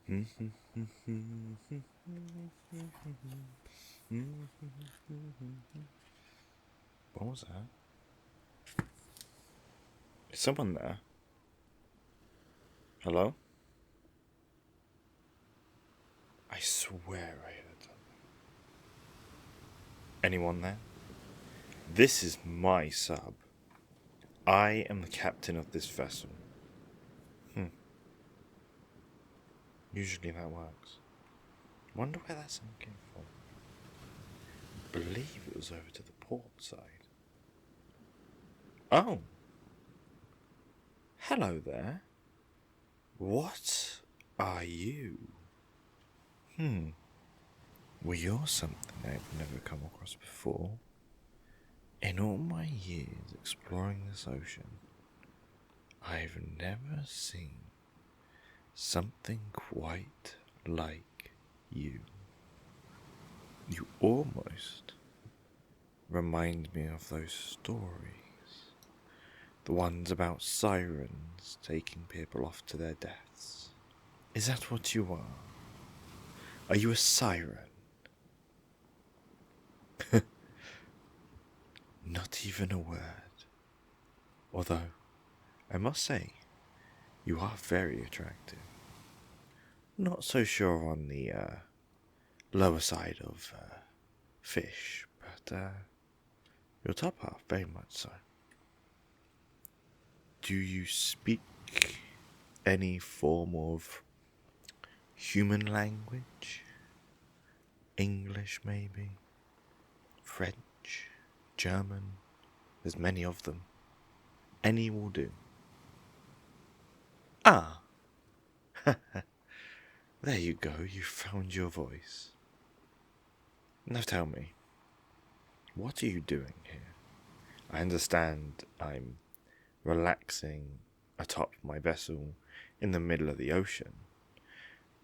What was that? Is someone there? Hello? I swear I heard something. Anyone there? This is my sub. I am the captain of this vessel. Usually that works. Wonder where that sound came from. I believe it was over to the port side. Oh. Hello there. What are you? Well, you're something I've never come across before. In all my years exploring this ocean, I've never seen something quite like you. You almost remind me of those stories. The ones about sirens taking people off to their deaths. Is that what you are? Are you a siren? Not even a word. Although, I must say, you are very attractive. Not so sure on the lower side of fish, but your top half very much so. Do you speak any form of human language? English, maybe? French? German? There's many of them. Any will do. Ah! There you go, you found your voice. Now tell me, what are you doing here? I understand I'm relaxing atop my vessel in the middle of the ocean,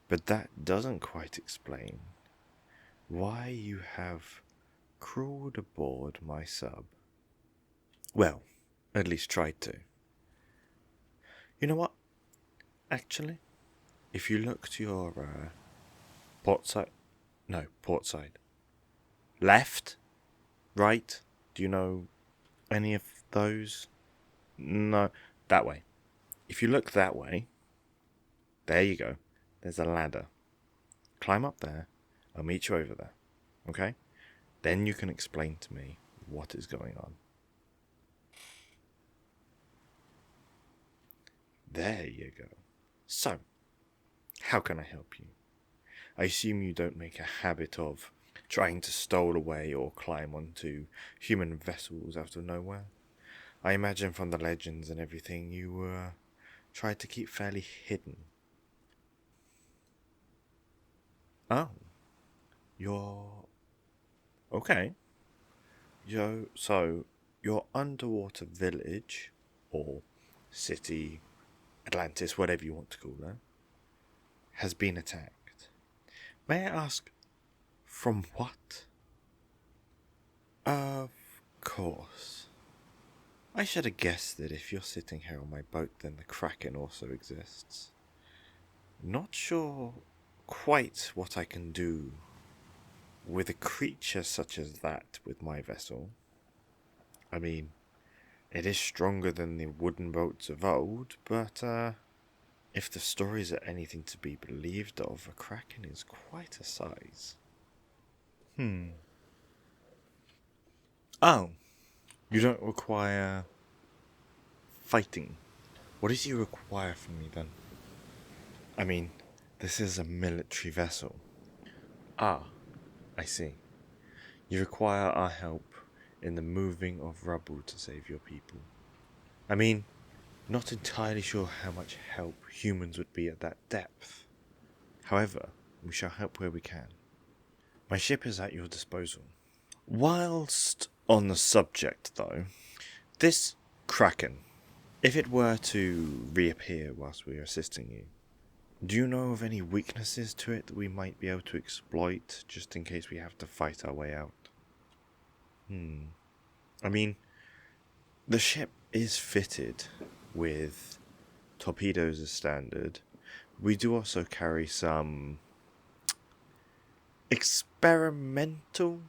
but that doesn't quite explain why you have crawled aboard my sub. Well, at least tried to. You know what? Actually, if you look to your port side, left, right, do you know any of those? No, that way. If you look that way, there you go. There's a ladder. Climb up there. I'll meet you over there. Okay? Then you can explain to me what is going on. There you go. So, how can I help you? I assume you don't make a habit of trying to stow away or climb onto human vessels out of nowhere. I imagine from the legends and everything you tried to keep fairly hidden. Oh. You're... Okay. So, your underwater village, or city, Atlantis, whatever you want to call it, has been attacked. May I ask, from what? Of course. I should have guessed that if you're sitting here on my boat, then the Kraken also exists. Not sure quite what I can do with a creature such as that with my vessel. I mean, it is stronger than the wooden boats of old, but if the stories are anything to be believed of, a Kraken is quite a size. Oh, you don't require fighting. What does you require from me then? I mean, this is a military vessel. Ah, I see. You require our help in the moving of rubble to save your people. I mean, not entirely sure how much help humans would be at that depth. However, we shall help where we can. My ship is at your disposal. Whilst on the subject, though, this Kraken, if it were to reappear whilst we are assisting you, do you know of any weaknesses to it that we might be able to exploit just in case we have to fight our way out? I mean, the ship is fitted with torpedoes as standard, We do also carry some experimental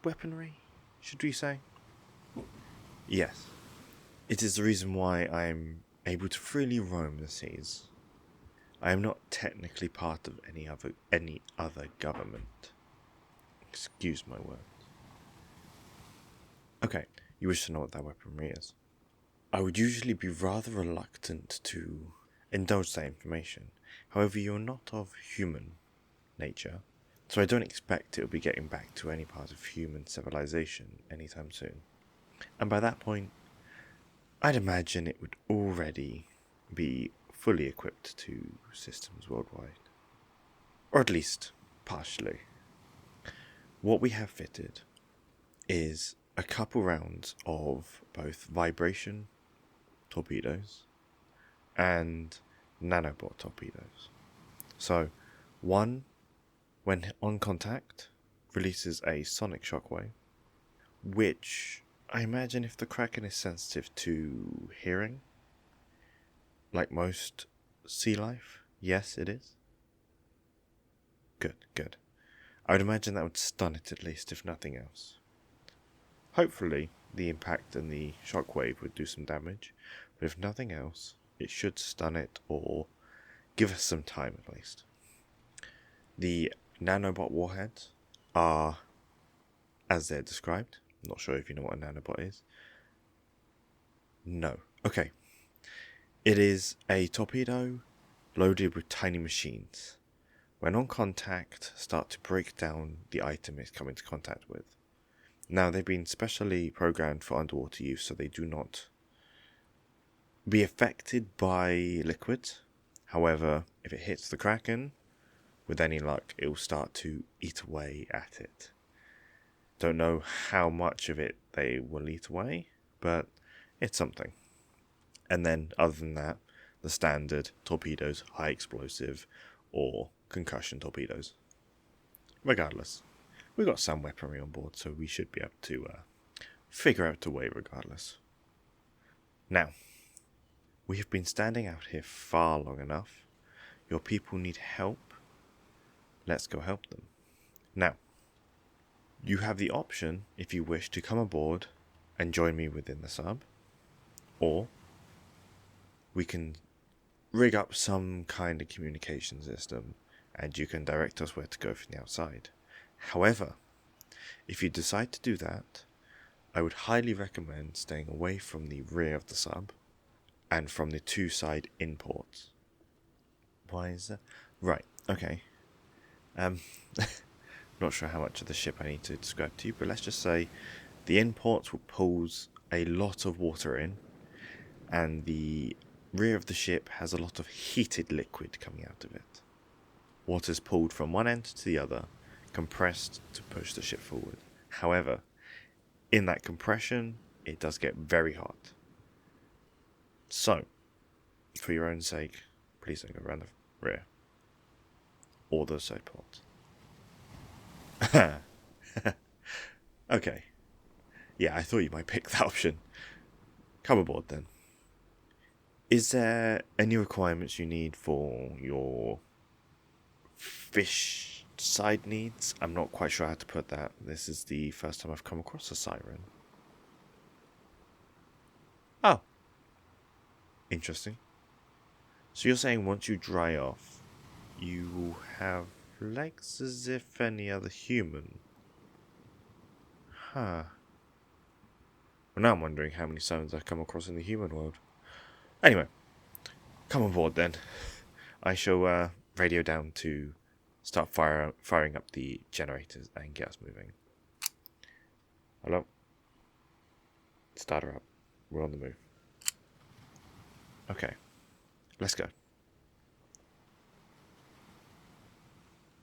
weaponry, should we say? Yes. It is the reason why I am able to freely roam the seas. I am not technically part of any other government. Excuse my words. Okay, you wish to know what that weaponry is. I would usually be rather reluctant to indulge that information. However, you're not of human nature, so I don't expect it will be getting back to any part of human civilization anytime soon. And by that point, I'd imagine it would already be fully equipped to systems worldwide. Or at least, partially. What we have fitted is a couple rounds of both vibration torpedoes and nanobot torpedoes. So, one, when on contact, releases a sonic shockwave, which I imagine if the Kraken is sensitive to hearing, like most sea life, yes, it is. Good. I would imagine that would stun it at least, if nothing else. Hopefully, the impact and the shockwave would do some damage, but if nothing else, it should stun it or give us some time at least. The nanobot warheads are, as they're described, I'm not sure if you know what a nanobot is. No. Okay. It is a torpedo loaded with tiny machines. When on contact, start to break down the item it's come into contact with. Now, they've been specially programmed for underwater use, so they do not be affected by liquid. However, if it hits the Kraken, with any luck, it will start to eat away at it. Don't know how much of it they will eat away, but it's something. And then, other than that, the standard torpedoes, high explosive, or concussion torpedoes. Regardless, we've got some weaponry on board, so we should be able to figure out a way regardless. Now, we have been standing out here far long enough. Your people need help. Let's go help them. Now, you have the option, if you wish, to come aboard and join me within the sub, or we can rig up some kind of communication system and you can direct us where to go from the outside. However, if you decide to do that, I would highly recommend staying away from the rear of the sub and from the two side imports. Why is that? Right, okay. Not sure how much of the ship I need to describe to you, but let's just say the imports will pulls a lot of water in, and the rear of the ship has a lot of heated liquid coming out of it. Water is pulled from one end to the other, compressed to push the ship forward. However, in that compression, it does get very hot. So, for your own sake, please don't go around the rear. Or the side ports. Okay. Yeah, I thought you might pick that option. Come aboard then. Is there any requirements you need for your fish side needs? I'm not quite sure how to put that. This is the first time I've come across a siren. Oh. Interesting. So you're saying once you dry off, you will have legs as if any other human? Huh. Well, now I'm wondering how many sirens I've come across in the human world. Anyway, come on board then. I shall radio down to start firing up the generators and get us moving. Hello? Start her up. We're on the move. Okay, let's go.